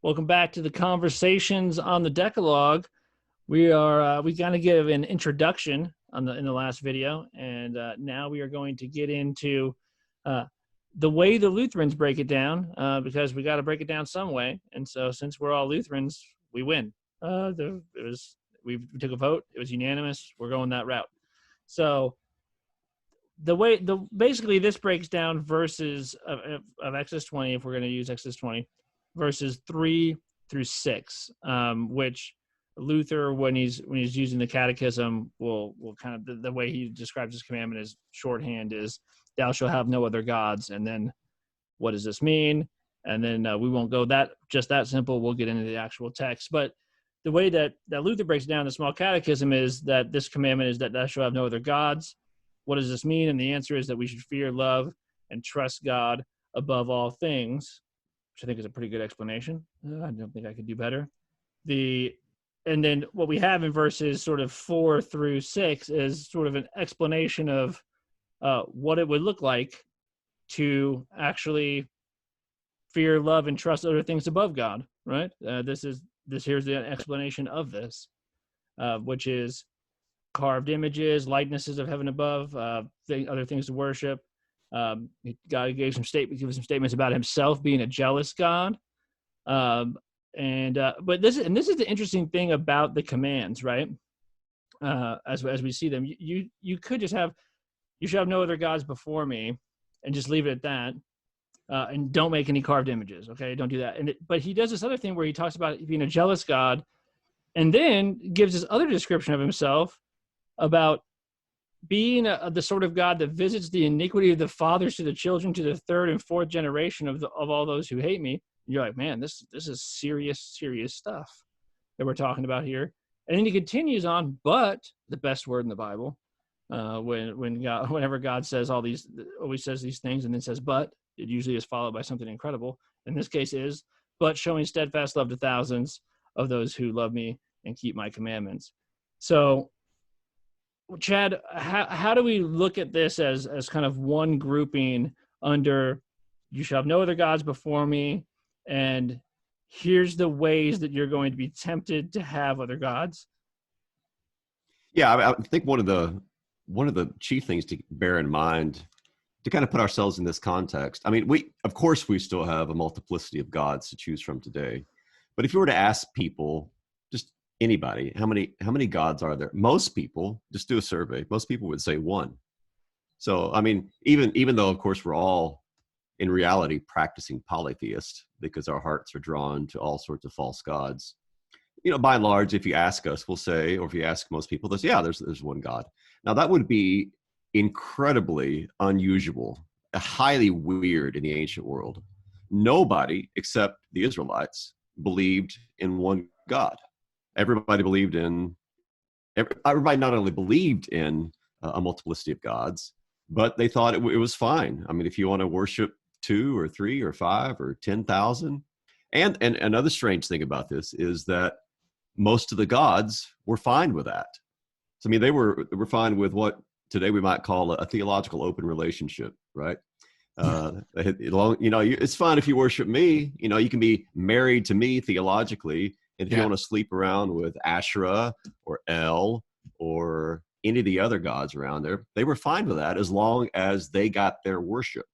Welcome back to the Conversations on the Decalogue. We kind of give an introduction in the last video, and now we are going to get into uh, the way the Lutherans break it down, because we got to break it down some way. And so, since we're all Lutherans, we win. We took a vote; it was unanimous. We're going that route. So basically this breaks down verses of Exodus 20, if we're going to use Exodus 20, verses 3 through 6, which Luther, when he's using the catechism, will kind of the way he describes this commandment is shorthand is thou shalt have no other gods. And then what does this mean? And then we won't go that simple. We'll get into the actual text. But the way that Luther breaks down the small catechism is that this commandment is that thou shalt have no other gods. What does this mean? And the answer is that we should fear, love, and trust God above all things, which I think is a pretty good explanation. I don't think I could do better. And then what we have in verses sort of 4 through 6 is sort of an explanation of what it would look like to actually fear, love, and trust other things above God, right? Here's the explanation of this, which is carved images, likenesses of heaven above, other things to worship. God gives some statements about himself being a jealous God. But this is the interesting thing about the commands, right? As we see them, you could just have, you should have no other gods before me, and just leave it at that, and don't make any carved images. Okay, don't do that. But he does this other thing where he talks about being a jealous God, and then gives this other description of himself about being the sort of God that visits the iniquity of the fathers to the children, to the third and fourth generation of all those who hate me. And you're like, man, this is serious stuff that we're talking about here. And then he continues on, but the best word in the Bible, whenever God says always says these things and then says, but, it usually is followed by something incredible. In this case is, but showing steadfast love to thousands of those who love me and keep my commandments. So, Chad, how do we look at this as kind of one grouping under you shall have no other gods before me, and here's the ways that you're going to be tempted to have other gods? Yeah, I think one of the chief things to bear in mind to kind of put ourselves in this context. I mean, of course we still have a multiplicity of gods to choose from today, but if you were to ask people, just anybody, how many gods are there? Most people, just do a survey, most people would say one. So, I mean, even though, of course, we're all in reality practicing polytheists because our hearts are drawn to all sorts of false gods, by and large, if you ask us, we'll say, or if you ask most people, they'll say, yeah, there's one God. Now, that would be incredibly unusual, highly weird in the ancient world. Nobody except the Israelites believed in one God. Everybody not only believed in a multiplicity of gods, but they thought it was fine. I mean, if you want to worship 2 or 3 or 5 or 10,000. And another strange thing about this is that most of the gods were fine with that. So, I mean, they were fine with what today we might call a theological open relationship, right? It's fine if you worship me. You can be married to me theologically. And if you want to sleep around with Asherah or El or any of the other gods around there, they were fine with that as long as they got their worship.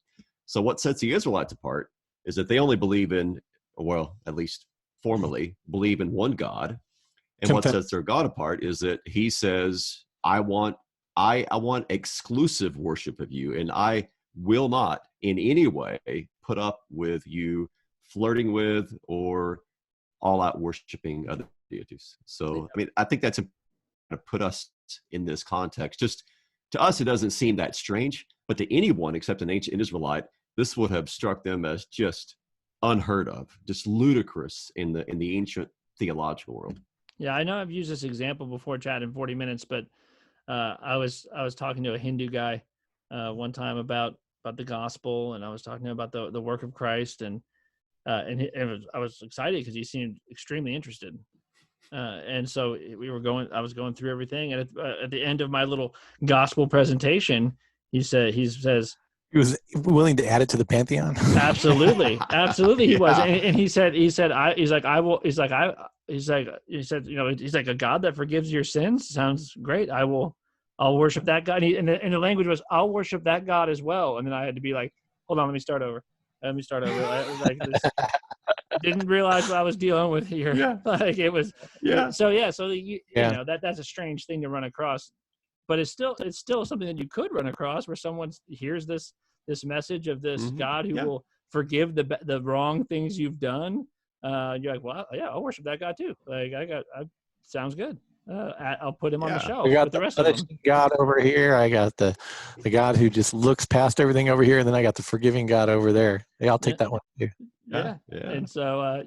So what sets the Israelites apart is that they only believe in, well, at least formally, believe in one God. And what sets their God apart is that he says, I want exclusive worship of you, and I will not in any way put up with you flirting with or all out worshiping other deities. So, I mean, I think that's to put us in this context. Just to us, it doesn't seem that strange, but to anyone except an ancient Israelite, this would have struck them as just unheard of, just ludicrous in the ancient theological world. Yeah, I know I've used this example before, Chad, in 40 minutes, but I was talking to a Hindu guy one time about the gospel, and I was talking to him about the work of Christ, and I was excited because he seemed extremely interested. And so I was going through everything. And at the end of my little gospel presentation, he says, He was willing to add it to the pantheon. Absolutely, absolutely, he was, Yeah. and he said, he's like, he's like, a God that forgives your sins sounds great. I'll worship that God. And the language was, I'll worship that God as well. And then I had to be like, hold on, let me start over. I was like, this didn't realize what I was dealing with here. Yeah. Like it was, Yeah. so yeah, so you Yeah. know that's a strange thing to run across, but it's still something that you could run across where someone hears this message of this God who Yeah. will forgive the wrong things you've done. You're like, well, yeah, I'll worship that God too. Like sounds good. I'll put him on the Yeah. shelf I got with the rest the of them. punishing God over here. I got the God who just looks past everything over here, and then I got the forgiving God over there. Yeah, I'll take that one too. Yeah. Yeah. And so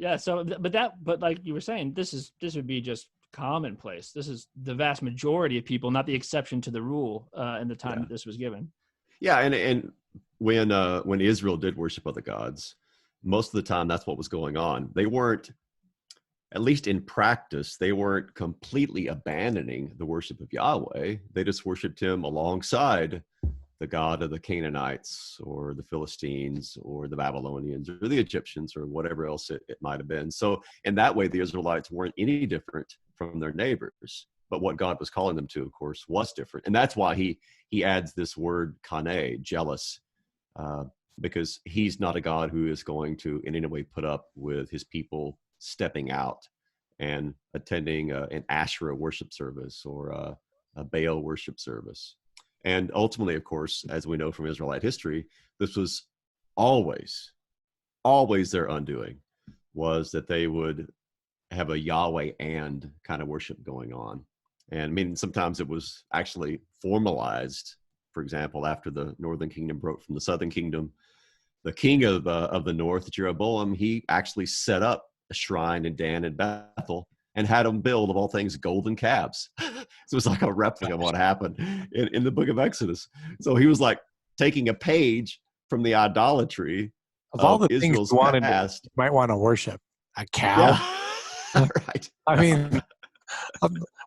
but like you were saying, this would be just commonplace. This is the vast majority of people, not the exception to the rule in the time that this was given. Yeah, and when Israel did worship other gods, most of the time that's what was going on. They weren't, at least in practice, they weren't completely abandoning the worship of Yahweh. They just worshiped him alongside the god of the Canaanites or the Philistines or the Babylonians or the Egyptians or whatever else it might have been. So in that way, the Israelites weren't any different from their neighbors. But what God was calling them to, of course, was different. And that's why he adds this word kane, jealous, because he's not a God who is going to in any way put up with his people stepping out and attending an Asherah worship service or a Baal worship service. And ultimately, of course, as we know from Israelite history, this was always their undoing, was that they would have a Yahweh and kind of worship going on. And I mean, sometimes it was actually formalized. For example, after the northern kingdom broke from the southern kingdom, the king of the north, Jeroboam, he actually set up a shrine in Dan and Bethel and had them build, of all things, golden calves. So it was like a replica of what happened in the book of Exodus. So he was like taking a page from the idolatry Of all the Israel's things you past. you might want to worship a cow. Yeah. Right. I mean,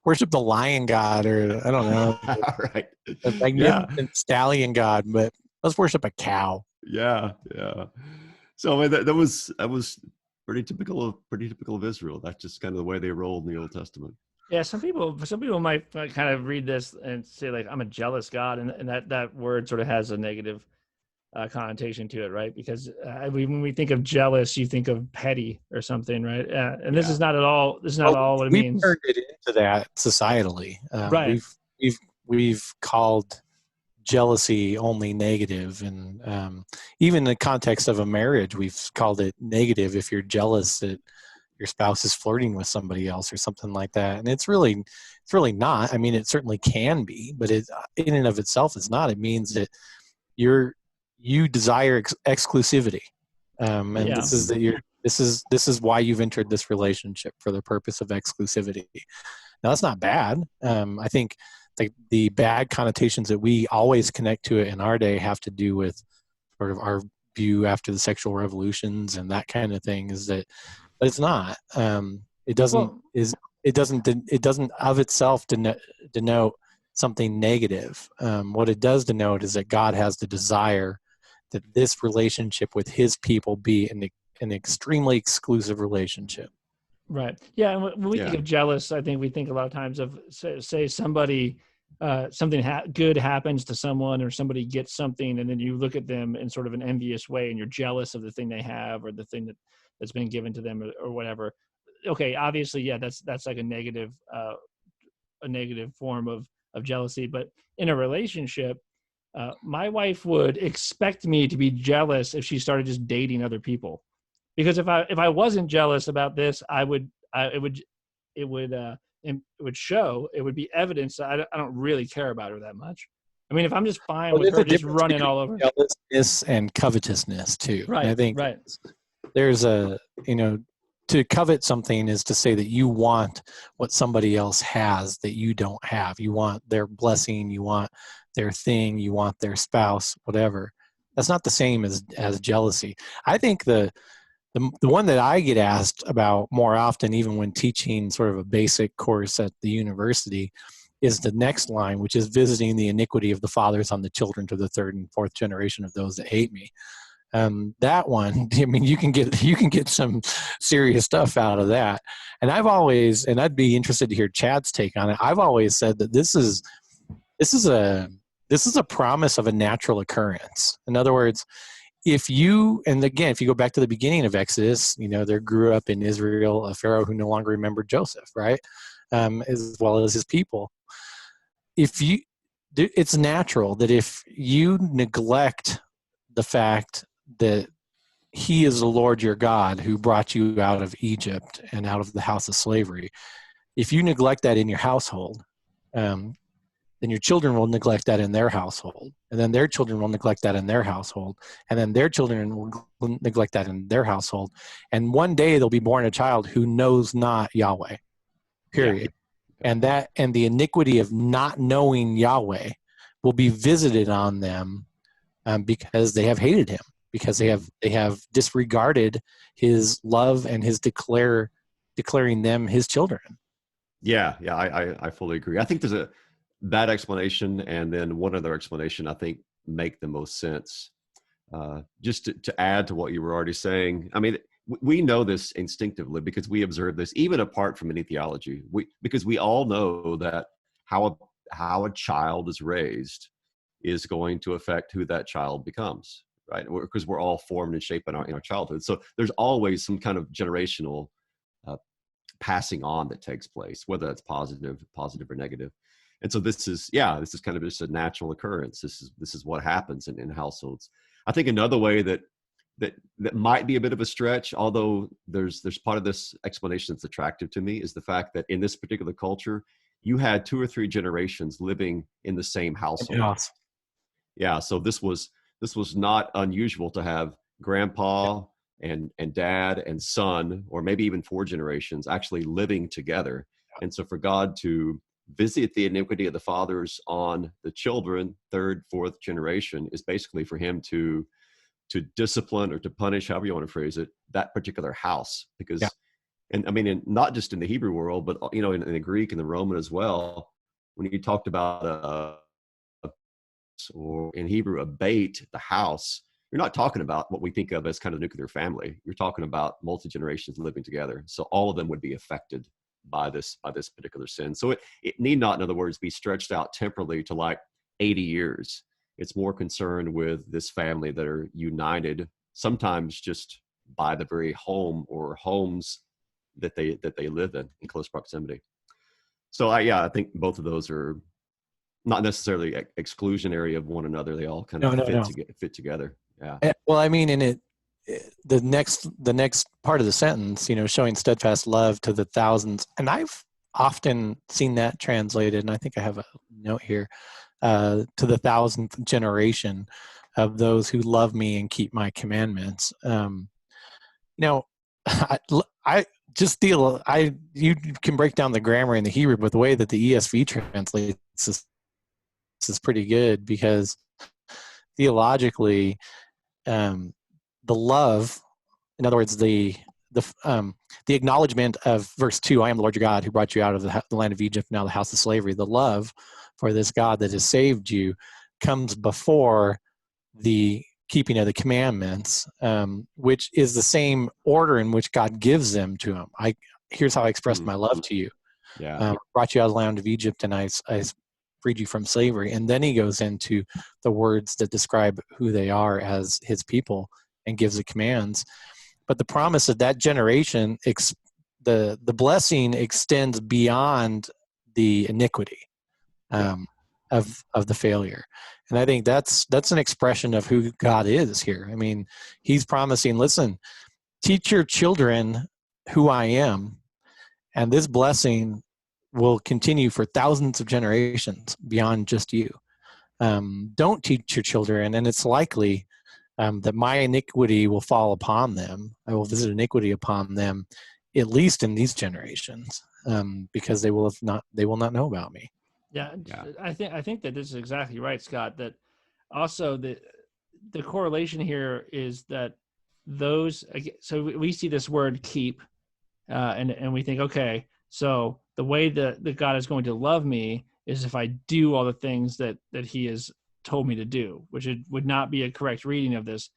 worship the lion god, or I don't know, Right. the magnificent stallion god, but let's worship a cow. Yeah. So I mean, that was pretty typical of Israel. That's just kind of the way they rolled in the Old Testament. Yeah, some people might kind of read this and say like, I'm a jealous God, and that word sort of has a negative connotation to it, right? Because when we think of jealous, you think of petty or something, right? And this is not at all. This is not all what it means. We've turned it into that societally. Right. We've called jealousy only negative, and even in the context of a marriage, we've called it negative if you're jealous that your spouse is flirting with somebody else or something like that. And it's really not. I mean, it certainly can be, but it in and of itself is not. It means that you desire exclusivity, and this is why you've entered this relationship, for the purpose of exclusivity. Now that's not bad. I think the bad connotations that we always connect to it in our day have to do with sort of our view after the sexual revolutions and that kind of thing. But it's not. It doesn't of itself denote something negative. What it does denote is that God has the desire that this relationship with his people be an extremely exclusive relationship. Right. Yeah. And when we think of jealous, I think we think a lot of times of say somebody, something good happens to someone, or somebody gets something, and then you look at them in sort of an envious way, and you're jealous of the thing they have or the thing that's been given to them or whatever. Okay. Obviously, yeah, that's like a negative form of jealousy. But in a relationship, my wife would expect me to be jealous if she started just dating other people, because if I wasn't jealous about this, it would show, it would be evidence that I don't really care about her that much. I mean, if I'm just fine with her just running all over. Jealousness and covetousness too. Right. And I think right. There's to covet something is to say that you want what somebody else has that you don't have. You want their blessing, you want their thing, you want their spouse, whatever. That's not the same as jealousy. I think the one that I get asked about more often, even when teaching sort of a basic course at the university, is the next line, which is visiting the iniquity of the fathers on the children to the third and fourth generation of those that hate me. That one, I mean, you can get some serious stuff out of that. And I'd be interested to hear Chad's take on it. I've always said that this is a promise of a natural occurrence. In other words, if you go back to the beginning of Exodus, there grew up in Israel a Pharaoh who no longer remembered Joseph, right? As well as his people. It's natural that if you neglect the fact that he is the Lord your God who brought you out of Egypt and out of the house of slavery, if you neglect that in your household, then your children will neglect that in their household, and then their children will neglect that in their household, and then their children will neglect that in their household. And one day there'll be born a child who knows not Yahweh, period. Yeah. And the iniquity of not knowing Yahweh will be visited on them because they have hated him, because they have disregarded his love and his declaring them his children. Yeah, I fully agree. I think there's that explanation, and then one other explanation I think make the most sense. Just to add to what you were already saying, I mean, we know this instinctively because we observe this even apart from any theology. Because we all know that how a child is raised is going to affect who that child becomes, right? Because we're all formed and shaped in our childhood. So there's always some kind of generational passing on that takes place, whether that's positive or negative. And so this is kind of just a natural occurrence. This is what happens in households. I think another way that might be a bit of a stretch, although there's part of this explanation that's attractive to me, is the fact that in this particular culture, you had 2 or 3 generations living in the same household. Yes. Yeah, so this was not unusual to have grandpa and dad and son, or maybe even 4 generations actually living together. And so for God to visit the iniquity of the fathers on the children, 3rd, 4th generation, is basically for him to discipline or to punish, however you want to phrase it, that particular house. Because, and I mean, not just in the Hebrew world, but in the Greek and the Roman as well, when you talked about or in Hebrew, a bait, the house, you're not talking about what we think of as kind of nuclear family. You're talking about multi-generations living together. So all of them would be affected by this particular sin. So it need not, in other words, be stretched out temporally to like 80 years. It's more concerned with this family that are united, sometimes just by the very home or homes that they live in close proximity. So I think both of those are not necessarily exclusionary of one another. They all kind of fit together. Yeah. Well, I mean, the next part of the sentence, showing steadfast love to the thousands, and I've often seen that translated, and I think I have a note here, to the 1,000th generation of those who love me and keep my commandments. I just feel you can break down the grammar in the Hebrew, but the way that the ESV translates this is pretty good, because theologically, the love, in other words, the acknowledgement of verse 2, I am the Lord your God who brought you out of the land of Egypt, now the house of slavery. The love for this God that has saved you comes before the keeping of the commandments, which is the same order in which God gives them to him. Here's how I expressed my love to you. Yeah. Brought you out of the land of Egypt, and I freed you from slavery. And then he goes into the words that describe who they are as his people and gives the commands. But the promise of that generation, the blessing extends beyond the iniquity of the failure. And I think that's an expression of who God is here. I mean, he's promising, listen, teach your children who I am, and this blessing will continue for thousands of generations beyond just you. Don't teach your children, and it's likely that my iniquity will fall upon them. I will visit iniquity upon them, at least in these generations, because they will not know about me. Yeah. I think that this is exactly right, Scott. That also the correlation here is that those. So we see this word "keep," and we think, okay, so the way that God is going to love me is if I do all the things that he has told me to do, which it would not be a correct reading of this.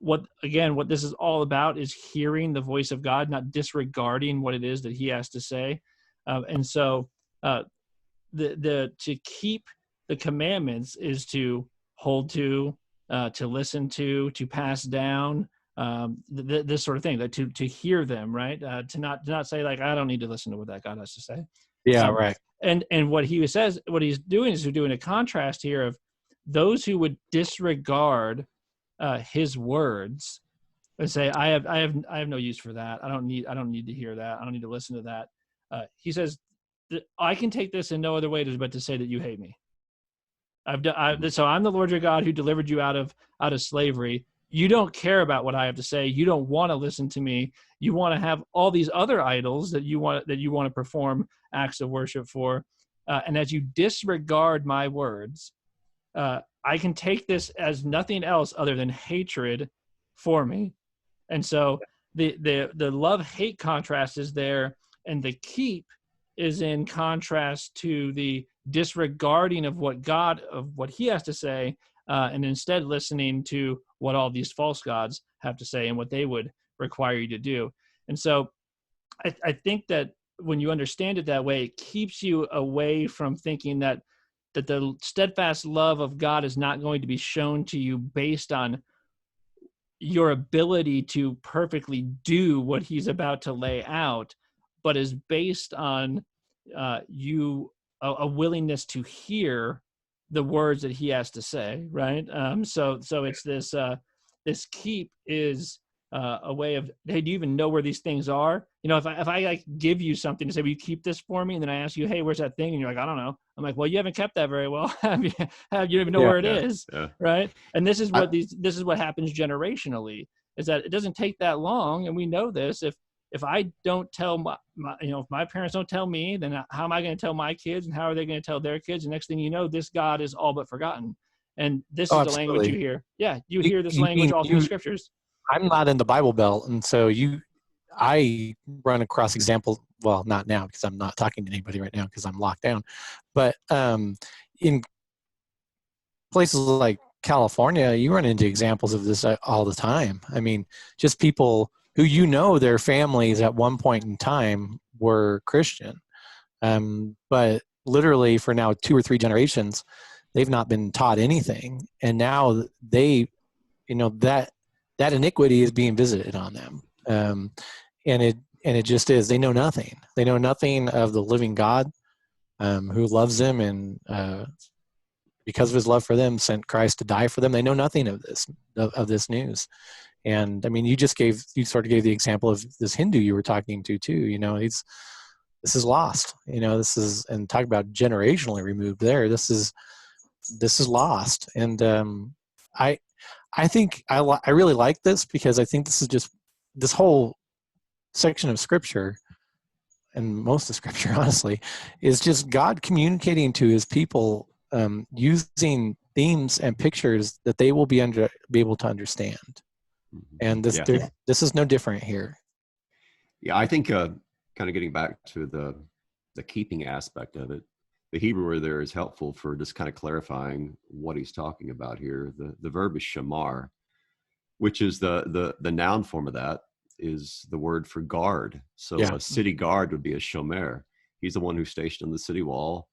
What this is all about is hearing the voice of God, not disregarding what it is that he has to say. And so the to keep the commandments is to hold to listen to pass down, this sort of thing, that to hear them, right? To not say like, I don't need to listen to what that God has to say. Yeah, right. And what what he's doing is doing a contrast here of those who would disregard his words and say, I have no use for that. I don't need to hear that. I don't need to listen to that. He says, I can take this in no other way but to say that you hate me. So I'm the Lord your God who delivered you out of slavery. You don't care about what I have to say. You don't want to listen to me. You want to have all these other idols that you want to perform acts of worship for. And as you disregard my words, I can take this as nothing else other than hatred for me. And so the love-hate contrast is there, and the keep is in contrast to the disregarding of what he has to say, and instead listening to what all these false gods have to say and what they would require you to do. And so I think that when you understand it that way, it keeps you away from thinking that the steadfast love of God is not going to be shown to you based on your ability to perfectly do what he's about to lay out, but is based on a willingness to hear the words that he has to say, right? So it's this keep is a way of, hey, do you even know where these things are? If I like give you something to say, will you keep this for me? And then I ask you, hey, where's that thing? And you're like, I don't know. I'm like, well, you haven't kept that very well. You don't even know where it is, right? And this is what happens generationally, is that it doesn't take that long, and we know this. If I don't tell if my parents don't tell me, then how am I going to tell my kids, and how are they going to tell their kids? And next thing you know, this God is all but forgotten. And this is the language you hear. Yeah, you hear this language all through the scriptures. I'm not in the Bible Belt, and so I run across examples. Well, not now because I'm not talking to anybody right now because I'm locked down. But in places like California, you run into examples of this all the time. I mean, just people who their families at one point in time were Christian, but literally for now 2 or 3 generations, they've not been taught anything, and now they, that iniquity is being visited on them, and it just is. They know nothing. They know nothing of the living God, who loves them, and because of his love for them, sent Christ to die for them. They know nothing of this news. And I mean, you sort of gave the example of this Hindu you were talking to too. This is lost. And talk about generationally removed there. This is lost. And I think I really like this, because I think this is just, this whole section of scripture, and most of scripture honestly, is just God communicating to his people, using themes and pictures that they will be able to understand. And this is no different here. Yeah, I think kind of getting back to the keeping aspect of it, the Hebrew word there is helpful for just kind of clarifying what he's talking about here. The verb is shamar, which is the noun form of that is the word for guard. So a city guard would be a shomer. He's the one who's stationed on the city wall.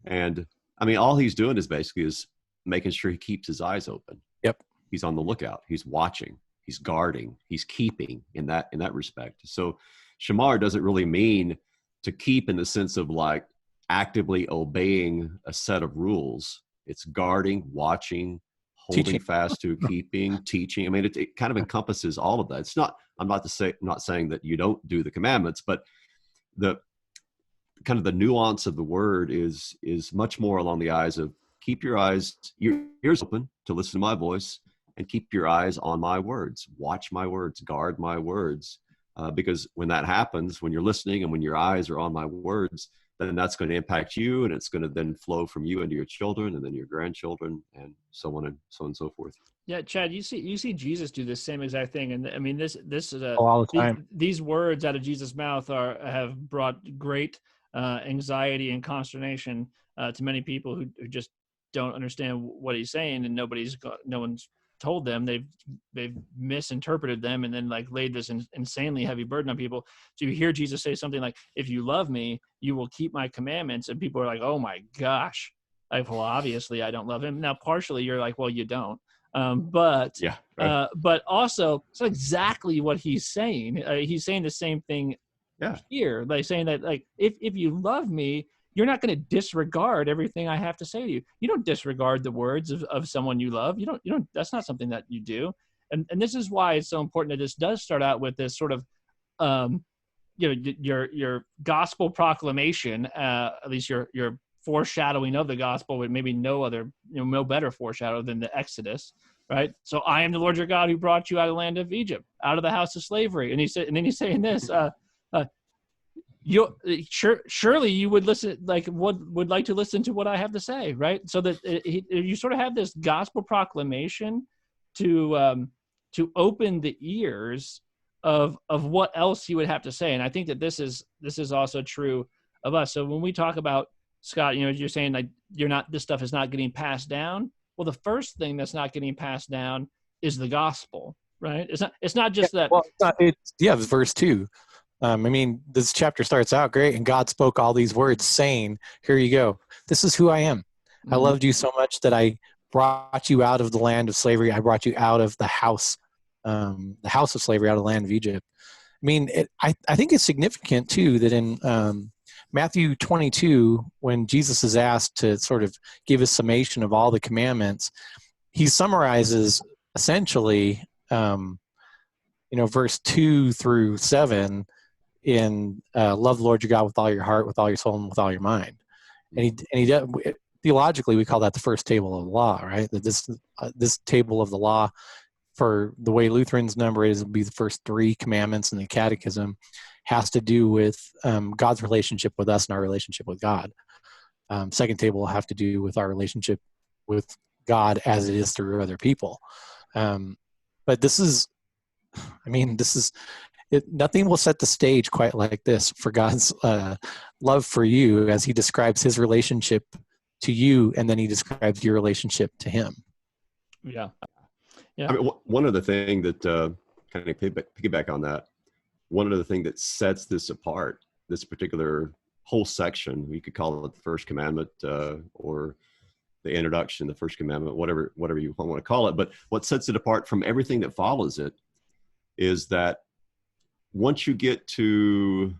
And I mean, all he's doing is basically making sure he keeps his eyes open. Yep. He's on the lookout. He's watching. He's guarding. He's keeping in that respect. So shamar doesn't really mean to keep in the sense of like actively obeying a set of rules. It's guarding, watching, holding Teaching. fast to, keeping, teaching. I mean, it kind of encompasses all of that. It's not, I'm not saying that you don't do the commandments, but the kind of the nuance of the word is much more along the eyes of keep your ears open to listen to my voice, and keep your eyes on my words, watch my words, guard my words. Because when that happens, when you're listening and when your eyes are on my words, then that's going to impact you, and it's going to then flow from you into your children and then your grandchildren and so on and so forth. Yeah, Chad, you see Jesus do this same exact thing. And I mean, this is all the time. These words out of Jesus' mouth have brought great anxiety and consternation to many people who just don't understand what he's saying, and no one's told them. They've misinterpreted them, and then like laid this insanely heavy burden on people. So you hear Jesus say something like, if you love me, you will keep my commandments, and people are like, oh my gosh, like, well, obviously I don't love him. Now partially you're like, well, you don't, but Yeah, right. but also it's exactly what he's saying. He's saying the same thing here, like saying that, like, if you love me, you're not going to disregard everything I have to say to you. You don't disregard the words of someone you love. You don't, that's not something that you do. And this is why it's so important that this does start out with this sort of, your gospel proclamation, at least your foreshadowing of the gospel, with maybe no better foreshadow than the Exodus, right? So I am the Lord your God who brought you out of the land of Egypt, out of the house of slavery. And then he's saying this, surely you would listen, like would like to listen to what I have to say, right? So that you sort of have this gospel proclamation to open the ears of what else he would have to say. And I think that this is also true of us. So when we talk about, Scott, you're saying like this stuff is not getting passed down. Well, the first thing that's not getting passed down is the gospel, right? It's not just that. Well, it's verse 2. This chapter starts out great, and God spoke all these words, saying, here you go. This is who I am. I loved you so much that I brought you out of the land of slavery. I brought you out of the house of slavery, out of the land of Egypt. I think it's significant, too, that in Matthew 22, when Jesus is asked to sort of give a summation of all the commandments, he summarizes essentially, verse 2 through 7 in love the Lord your God with all your heart, with all your soul, and with all your mind. And he does, theologically, we call that the first table of the law, right? That this table of the law, for the way Lutherans number it, will be the first 3 commandments in the Catechism, has to do with God's relationship with us and our relationship with God. Second table will have to do with our relationship with God as it is through other people. But this is nothing will set the stage quite like this for God's love for you, as he describes his relationship to you, and then he describes your relationship to him. Yeah. One other thing that kind of piggyback on that, one other thing that sets this apart, this particular whole section, we could call it the First Commandment or the introduction, the First Commandment, whatever you want to call it. But what sets it apart from everything that follows it is that once you get to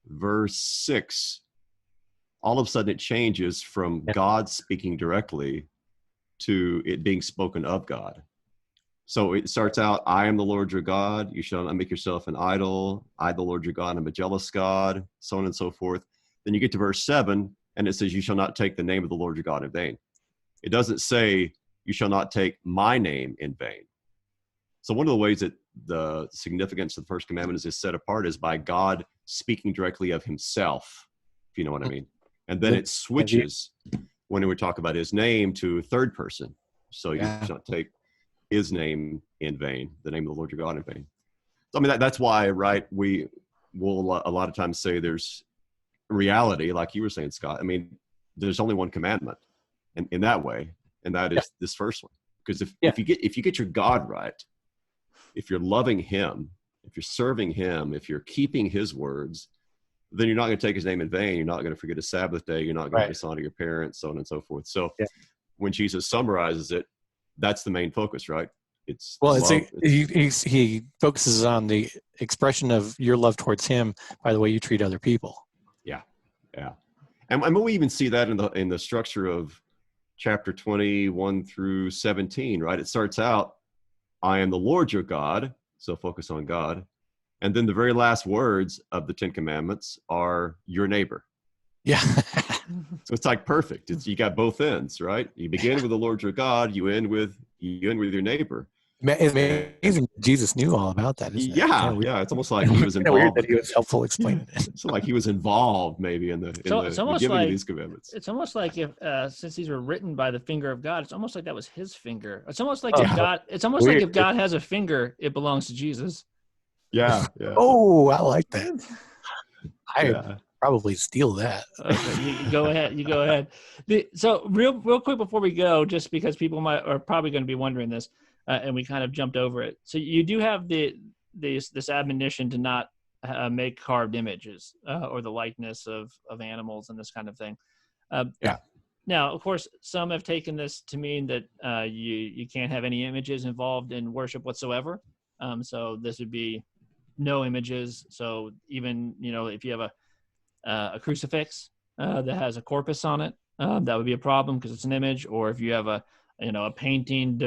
verse 6, all of a sudden it changes from God speaking directly to it being spoken of God. So it starts out, I am the Lord your God. You shall not make yourself an idol. I, the Lord your God, am a jealous God, so on and so forth. Then you get to verse 7, and it says, you shall not take the name of the Lord your God in vain. It doesn't say, you shall not take my name in vain. So one of the ways that the significance of the First Commandment is set apart is by God speaking directly of himself, if you know what I mean. And then it switches when we talk about his name to third person. So you shall not take his name in vain, the name of the Lord your God in vain. So that's why, right, we will a lot of times say there's reality, like you were saying, Scott. There's only one commandment in that way, and that is this first one. Because if you get your God right, if you're loving him, if you're serving him, if you're keeping his words, then you're not going to take his name in vain. You're not going to forget a Sabbath day. You're not going to dishonor your parents, so on and so forth. So when Jesus summarizes it, that's the main focus, right? He focuses on the expression of your love towards him by the way you treat other people. Yeah. And we even see that in the structure of chapter 21 through 17, right? It starts out, I am the Lord your God, so focus on God. And then the very last words of the 10 Commandments are your neighbor. Yeah. So it's like perfect. You got both ends, right? You begin with the Lord your God, you end with your neighbor. It's amazing Jesus knew all about that, isn't it? Yeah. It's almost like he was involved. Weird that he was helpful explaining it. It's like he was involved maybe in the giving of these commandments. It's almost like if since these were written by the finger of God, it's almost like that was his finger. It's almost like if God has a finger, it belongs to Jesus. Yeah. Oh, I like that. I probably steal that. Okay, you go ahead. You go ahead. So real quick before we go, just because people are probably going to be wondering this, and we kind of jumped over it. So you do have this admonition to not make carved images or the likeness of animals and this kind of thing. Yeah. Now, of course, some have taken this to mean that you can't have any images involved in worship whatsoever. So this would be no images. So even if you have a crucifix that has a corpus on it, that would be a problem because it's an image. Or if you have a painting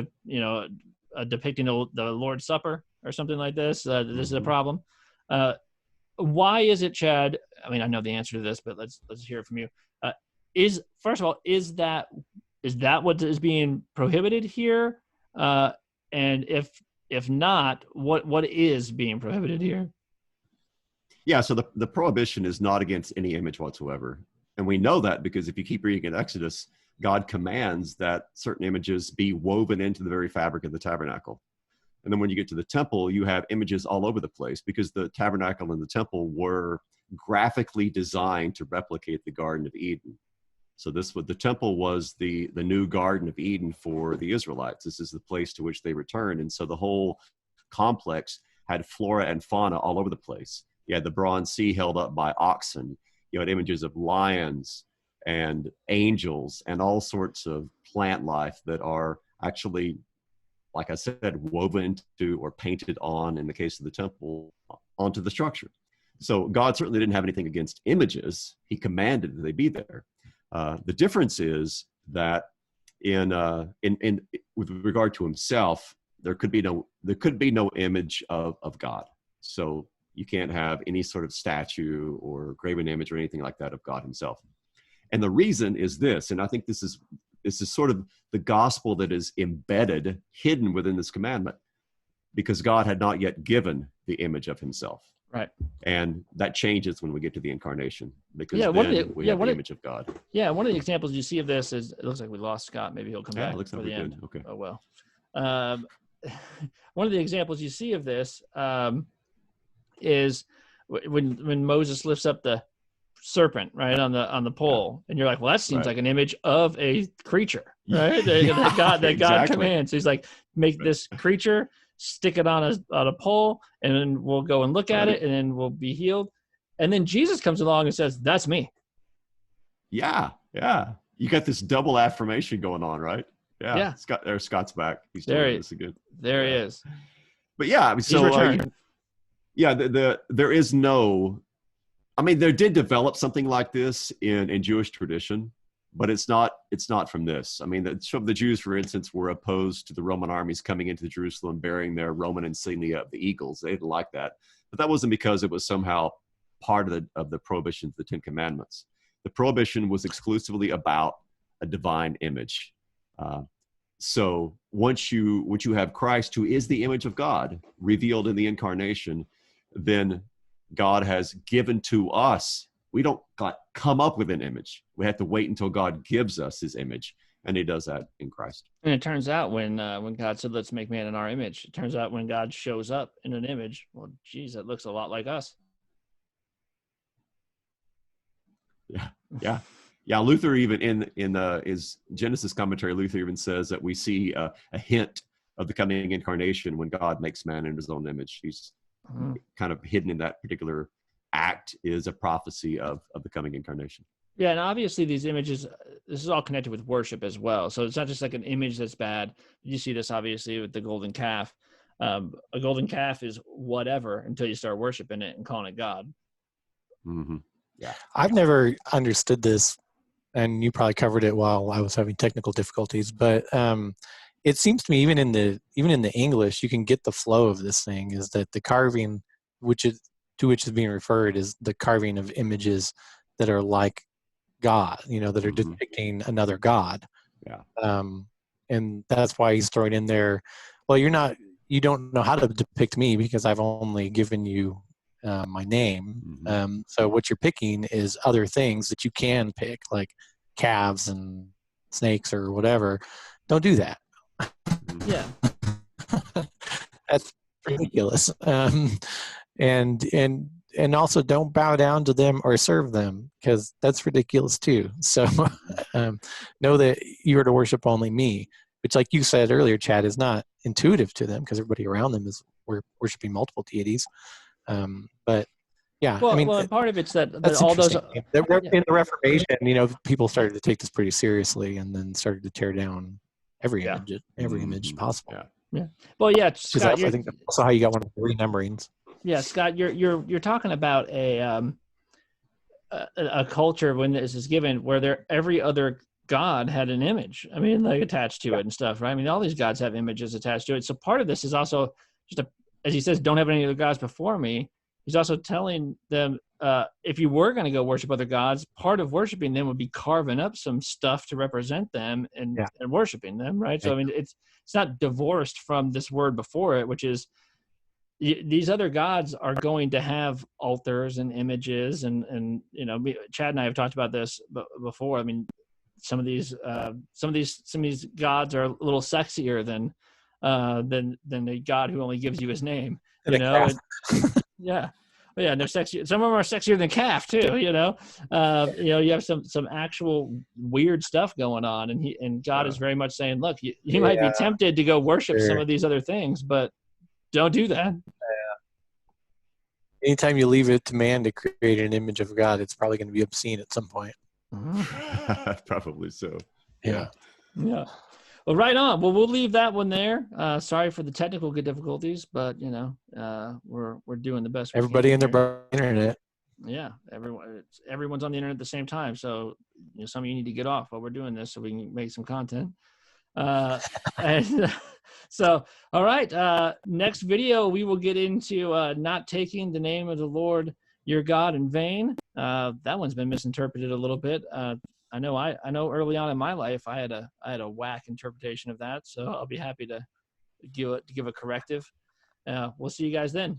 depicting the Lord's Supper or something like this, this is a problem. Why is it, Chad? I mean, I know the answer to this, but let's hear it from you. First of all, is that what is being prohibited here? And if not, what is being prohibited here? Yeah, so the prohibition is not against any image whatsoever. And we know that because if you keep reading in Exodus, God commands that certain images be woven into the very fabric of the tabernacle. And then when you get to the temple, you have images all over the place because the tabernacle and the temple were graphically designed to replicate the Garden of Eden. So the temple was the new Garden of Eden for the Israelites. This is the place to which they returned. And so the whole complex had flora and fauna all over the place. You had the bronze sea held up by oxen. You had images of lions and angels and all sorts of plant life that are actually, like I said, woven into or painted on, in the case of the temple, onto the structure. So God certainly didn't have anything against images. He commanded that they be there. The difference is that with regard to himself, there could be no image of God. So you can't have any sort of statue or graven image or anything like that of God himself. And the reason is this, and I think this is sort of the gospel that is embedded, hidden within this commandment, because God had not yet given the image of himself. Right. And that changes when we get to the incarnation, because we have the image of God. Yeah, one of the examples you see of this is, it looks like we lost Scott. Maybe he'll come back It looks like for the end. good. Okay. Oh, well. One of the examples you see of this is when Moses lifts up the serpent, right, on the pole, and you're like, well, that seems like an image of a creature, right? that God Exactly. commands. He's like, make this creature, stick it on a pole, and then we'll go and look at it, and then we'll be healed. And then Jesus comes along and says, that's me. Yeah. You got this double affirmation going on, right? Yeah. Scott's back. He's doing this again. There he is. But yeah, so there is no. I mean, there did develop something like this in Jewish tradition, but it's not from this. I mean, some of the Jews, for instance, were opposed to the Roman armies coming into Jerusalem bearing their Roman insignia of the eagles. They didn't like that, but that wasn't because it was somehow part of the prohibitions, the Ten Commandments. The prohibition was exclusively about a divine image. So once you have Christ, who is the image of God revealed in the incarnation, then God has given to us. We don't come up with an image. We have to wait until God gives us his image, and he does that in Christ. And it turns out when God said, let's make man in our image, it turns out when God shows up in an image, well, geez, it looks a lot like us. Yeah. Luther even in his Genesis commentary, Luther even says that we see a hint of the coming incarnation when God makes man in his own image. He's kind of hidden in that particular act is a prophecy of the coming incarnation. Yeah, and obviously these images, this is all connected with worship as well. So it's not just like an image that's bad. You see this obviously with the golden calf. A golden calf is whatever until you start worshiping it and calling it God. Mm-hmm. Yeah, I've never understood this, and you probably covered it while I was having technical difficulties. But it seems to me, even in the English, you can get the flow of this thing. Is that the carving, to which is being referred, is the carving of images that are like God, that are depicting another God. Yeah. And that's why he's throwing in there, well, you don't know how to depict me because I've only given you my name. So what you're picking is other things that you can pick, like calves and snakes or whatever. Don't do that. Yeah. That's ridiculous. And and also don't bow down to them or serve them, because that's ridiculous too. So know that you are to worship only me, which, like you said earlier, Chad, is not intuitive to them because everybody around them is worshiping multiple deities. But yeah, Well, I mean, well, part of it's that that's all those. interesting. In the Reformation, people started to take this pretty seriously, and then started to tear down every image possible. Yeah. Well, yeah, Scott. I think that's also how you got one of the renumberings. Yeah, Scott, you're talking about a culture when this is given where every other god had an image. I mean, like attached to it and stuff, right? I mean, all these gods have images attached to it. So part of this is also just as he says, don't have any other gods before me. He's also telling them, if you were going to go worship other gods, part of worshiping them would be carving up some stuff to represent them and worshiping them, right? So I mean, it's not divorced from this word before it, which is these other gods are going to have altars and images, and Chad and I have talked about this before. I mean, some of these gods are a little sexier than the God who only gives you his name, yeah. Yeah, and they're sexy. Some of them are sexier than calf too. You have some actual weird stuff going on, and God is very much saying, look, you might be tempted to go worship some of these other things, but don't do that. Anytime you leave it to man to create an image of God, it's probably going to be obscene at some point. Probably so. Yeah. Well, right on. Well, we'll leave that one there. Sorry for the technical difficulties, but we're doing the best. Everybody in their internet. Yeah, everyone's on the internet at the same time. So some of you need to get off while we're doing this so we can make some content. So, all right. Next video, we will get into not taking the name of the Lord your God in vain. That one's been misinterpreted a little bit. I know early on in my life, I had a whack interpretation of that. So I'll be happy to give a corrective. We'll see you guys then.